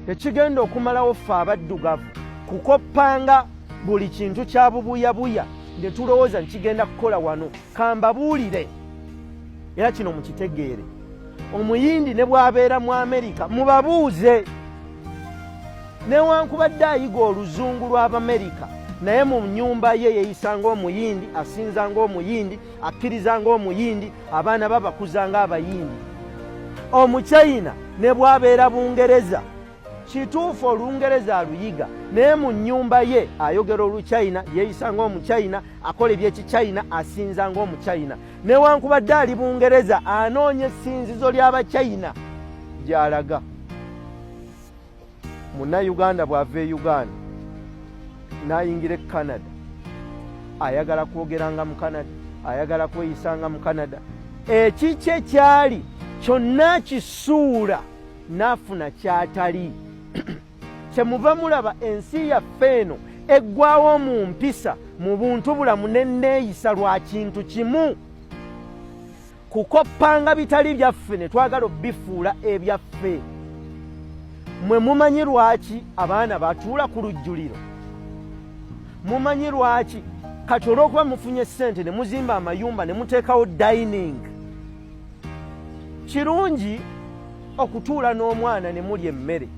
tekigenda okumalawo ffe abaddugavu kukoppanga buli kintu kya bubuyabuya ne tulowooza nkigenda kukola wano. Kambabuulire era kino mukitegeere, omuyindi ne bw'abeera mu Amerika mubabuuze, newankubadde ayiga oluzungu lw'Abamerika naye mu nnyumba ye yeeyisa ng'omuyindi, asinza ng'omuyindi, akkiriza ng'omuyindi, abaana babakuza ng'Abayindi. Omuchina ne bw'abeera Bungereza, kituufu Olungereza aluyiga naye mu nnyumba ye ayogera Oluchina, yeeyisa ng'Omuchina, akola eby'Ekichina, asinza ng'Omuchina. Newankubadde ali Bungereza anoonya essinzizo ly'Abachina gy'alaga. Munnayuganda bw'ava e Uganda n'ayingira e Canada, ayagala kwogeranga mu Canada, ayagala kweyisanga mu Canada. Ekikye kyali kyonna kisuula n'afuna kyatali. Kyemuva mulaba ensi yaffe eno eggwawo mu mpisa, mu buntu bulamu n'enneeyisa lwa kintu kimu. Kukoppanga bitali byaffe ne twagala obbifuula ebyaffe. Mwe mumanyi lwaki abaana batuula ku lujjuliro? Mumanyi lwaki kati olw'okuba mufunye ssente ne muzimba amayumba ne muteekawo dining? Kirungi okutuula n'omwana ne mulya emmere,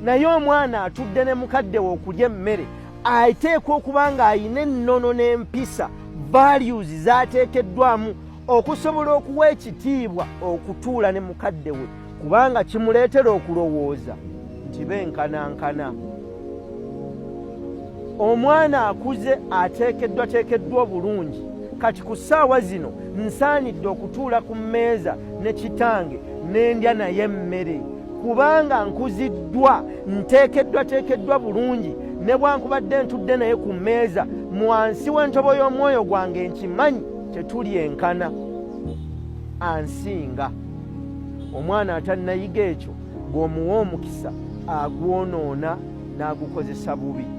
naye omwana atudde ne mukadde we okulya emmere ateekwa okuba ng'ayina ennono n'empisa, values z'ateekeddwamu okusobola okuwa ekitiibwa okutuula ne mukadde we, kubanga kimuleetera okulowooza nti benkanankana. Omwana akuze ateekeddwa bulungi. Kati ku ssaawa zino nsaanidde okutuula ku mmeeza ne kitange n'endya naye emmere, kubanga nkuziddwa, nteekeddwa bulungi, ne bwankubadde ntudde naye ku mmeeza wansi w'entobo y'omwoyo gwange nkimanyi tetuli enkana, ansinga. Omwana atannayiga ekyo bw'omuwa omukisa agwonoona n'agukozesa bubi.